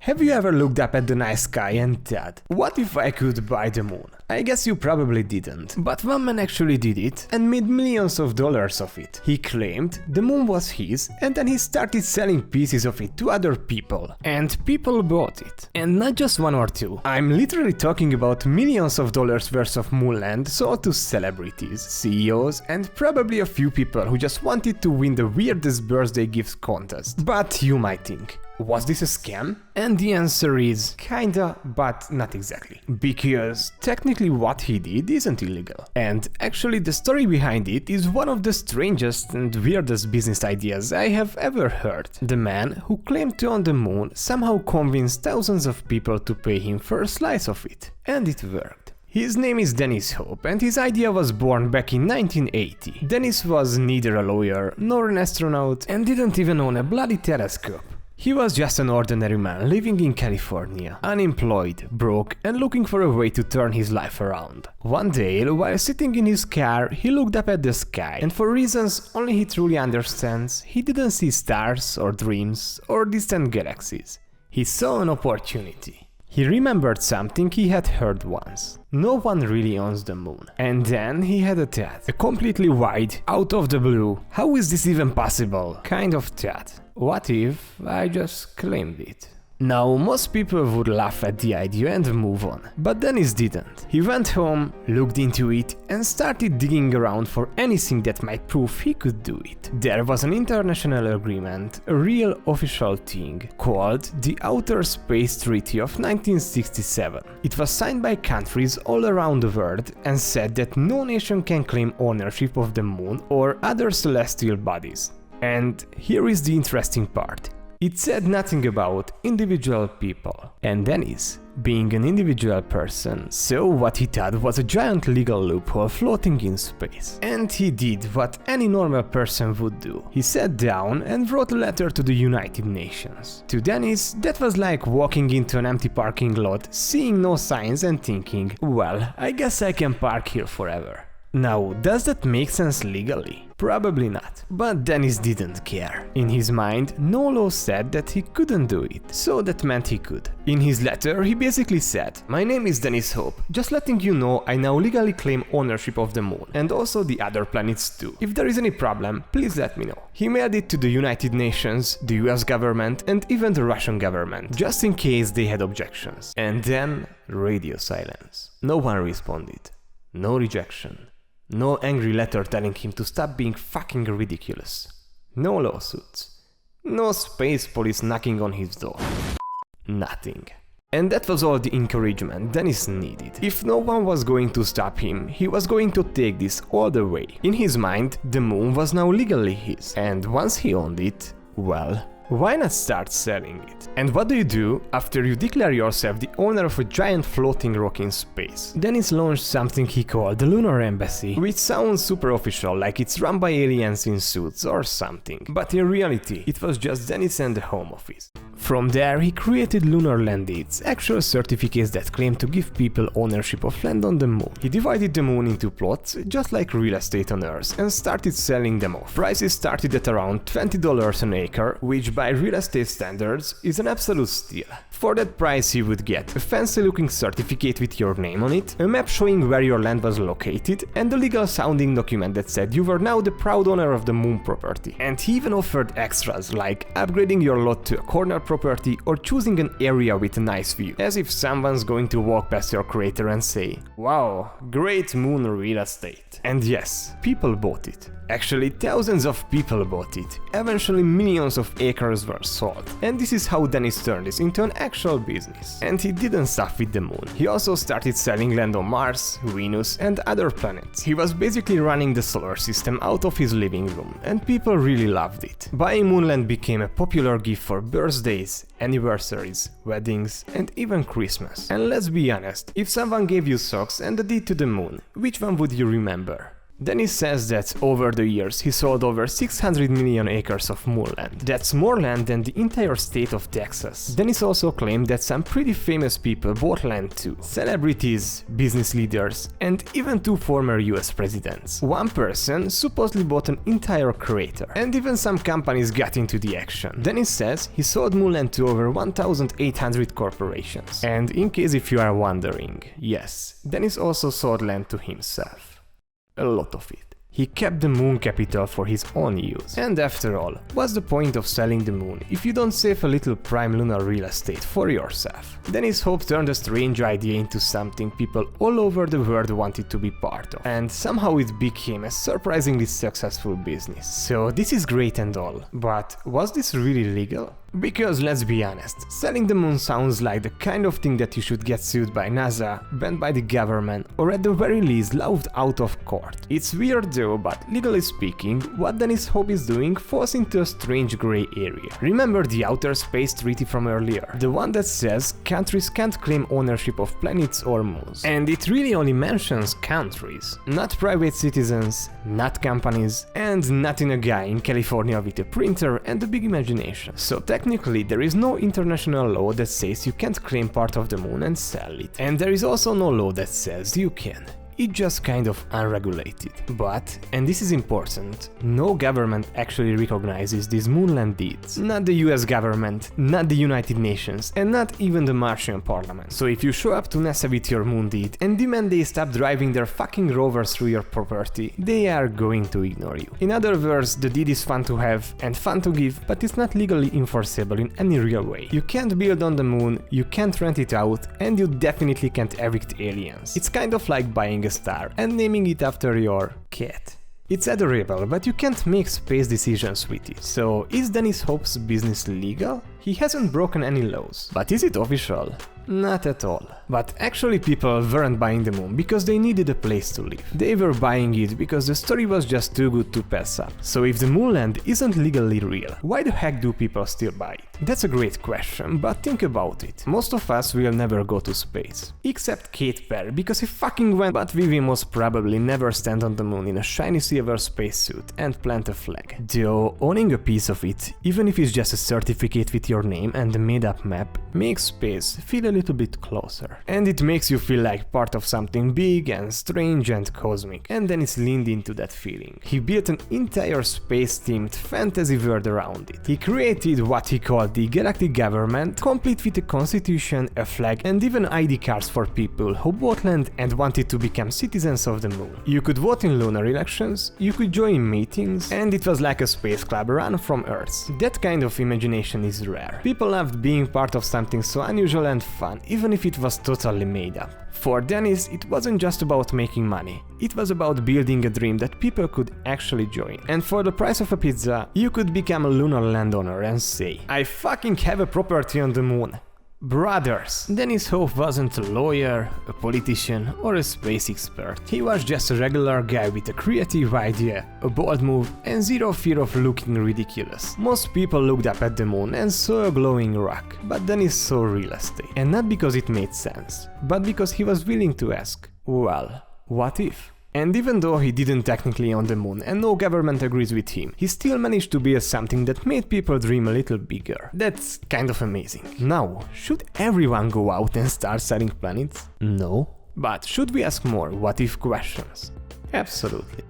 Have you ever looked up at the night sky and thought, what if I could buy the moon? I guess you probably didn't, but one man actually did it and made millions of dollars of it. He claimed the moon was his and then he started selling pieces of it to other people. And people bought it. And not just one or two. I'm literally talking about millions of dollars worth of moon land sold to celebrities, CEOs, and probably a few people who just wanted to win the weirdest birthday gifts contest. But you might think, was this a scam? And the answer is kinda, but not exactly. Because technically what he did isn't illegal. And actually the story behind it is one of the strangest and weirdest business ideas I have ever heard. The man who claimed to own the moon somehow convinced thousands of people to pay him for a slice of it. And it worked. His name is Dennis Hope and his idea was born back in 1980. Dennis was neither a lawyer nor an astronaut and didn't even own a bloody telescope. He was just an ordinary man living in California, unemployed, broke, and looking for a way to turn his life around. One day, while sitting in his car, he looked up at the sky, and for reasons only he truly understands, he didn't see stars or dreams or distant galaxies. He saw an opportunity. He remembered something he had heard once. No one really owns the moon. And then he had a thought. A completely wide, out of the blue, how is this even possible kind of thought. What if I just claimed it? Now, most people would laugh at the idea and move on, but Dennis didn't. He went home, looked into it, and started digging around for anything that might prove he could do it. There was an international agreement, a real official thing, called the Outer Space Treaty of 1967. It was signed by countries all around the world and said that no nation can claim ownership of the moon or other celestial bodies. And here is the interesting part. It said nothing about individual people. And Dennis, being an individual person, saw what he thought was a giant legal loophole floating in space. And he did what any normal person would do. He sat down and wrote a letter to the United Nations. To Dennis, that was like walking into an empty parking lot, seeing no signs and thinking, well, I guess I can park here forever. Now, does that make sense legally? Probably not. But Dennis didn't care. In his mind, no law said that he couldn't do it, so that meant he could. In his letter, he basically said, "My name is Dennis Hope. Just letting you know I now legally claim ownership of the moon, and also the other planets too. If there is any problem, please let me know." He mailed it to the United Nations, the US government, and even the Russian government, just in case they had objections. And then, radio silence. No one responded. No rejection. No angry letter telling him to stop being fucking ridiculous. No lawsuits. No space police knocking on his door. Nothing. And that was all the encouragement Dennis needed. If no one was going to stop him, he was going to take this all the way. In his mind, the moon was now legally his. And once he owned it, well, why not start selling it? And what do you do after you declare yourself the owner of a giant floating rock in space? Dennis launched something he called the Lunar Embassy, which sounds super official, like it's run by aliens in suits or something. But in reality, it was just Dennis and the Home Office. From there, he created lunar land deeds, actual certificates that claim to give people ownership of land on the moon. He divided the moon into plots, just like real estate on Earth, and started selling them off. Prices started at around $20 an acre, which by real estate standards is an absolute steal. For that price you would get a fancy looking certificate with your name on it, a map showing where your land was located, and a legal sounding document that said you were now the proud owner of the moon property. And he even offered extras like upgrading your lot to a corner property or choosing an area with a nice view, as if someone's going to walk past your crater and say, "Wow, great moon real estate." And yes, people bought it. Actually, thousands of people bought it. Eventually millions of acres were sold. And this is how Dennis turned this into an actual business. And he didn't stop with the moon. He also started selling land on Mars, Venus, and other planets. He was basically running the solar system out of his living room, and people really loved it. Buying moonland became a popular gift for birthdays, anniversaries, weddings, and even Christmas. And let's be honest, if someone gave you socks and a deed to the moon, which one would you remember? Dennis says that over the years he sold over 600 million acres of moon land. That's more land than the entire state of Texas. Dennis also claimed that some pretty famous people bought land too. Celebrities, business leaders, and even 2 former US presidents. One person supposedly bought an entire crater, and even some companies got into the action. Dennis says he sold moon land to over 1,800 corporations. And in case if you are wondering, yes, Dennis also sold land to himself. A lot of it. He kept the moon capital for his own use. And after all, what's the point of selling the moon if you don't save a little prime lunar real estate for yourself? Dennis Hope turned a strange idea into something people all over the world wanted to be part of. And somehow it became a surprisingly successful business. So this is great and all, but was this really legal? Because let's be honest, selling the moon sounds like the kind of thing that you should get sued by NASA, banned by the government, or at the very least laughed out of court. It's weird though, but legally speaking, what Dennis Hope is doing falls into a strange grey area. Remember the Outer Space Treaty from earlier? The one that says countries can't claim ownership of planets or moons. And it really only mentions countries, not private citizens, not companies, and not in a guy in California with a printer and a big imagination. So technically, there is no international law that says you can't claim part of the moon and sell it. And there is also no law that says you can. It's just kind of unregulated. But, and this is important, no government actually recognizes these moonland deeds. Not the US government, not the United Nations, and not even the Martian parliament. So if you show up to NASA with your moon deed and demand they stop driving their fucking rovers through your property, they are going to ignore you. In other words, the deed is fun to have and fun to give, but it's not legally enforceable in any real way. You can't build on the moon, you can't rent it out, and you definitely can't evict aliens. It's kind of like buying a star and naming it after your cat. It's adorable, but you can't make space decisions with it. So is Dennis Hope's business legal? He hasn't broken any laws. But is it official? Not at all. But actually people weren't buying the moon because they needed a place to live. They were buying it because the story was just too good to pass up. So if the moon land isn't legally real, why the heck do people still buy it? That's a great question, but think about it. Most of us will never go to space. Except Kate Perry, because he fucking went, but we will most probably never stand on the moon in a shiny silver spacesuit and plant a flag. Though owning a piece of it, even if it's just a certificate with your name and a made-up map, makes space feel a little bit closer. And it makes you feel like part of something big and strange and cosmic. And then it's leaned into that feeling. He built an entire space-themed fantasy world around it. He created what he called the galactic government, complete with a constitution, a flag, and even ID cards for people who bought land and wanted to become citizens of the moon. You could vote in lunar elections, you could join meetings, and it was like a space club run from Earth. That kind of imagination is rare. People loved being part of something so unusual and fun, even if it was totally made up. For Dennis, it wasn't just about making money. It was about building a dream that people could actually join. And for the price of a pizza, you could become a lunar landowner and say, I fucking have a property on the moon. Brothers! Dennis Hope wasn't a lawyer, a politician, or a space expert. He was just a regular guy with a creative idea, a bold move, and zero fear of looking ridiculous. Most people looked up at the moon and saw a glowing rock, but Dennis saw real estate. And not because it made sense, but because he was willing to ask, well, what if? And even though he didn't technically own the moon and no government agrees with him, he still managed to build something that made people dream a little bigger. That's kind of amazing. Now, should everyone go out and start selling planets? No. But should we ask more what if questions? Absolutely.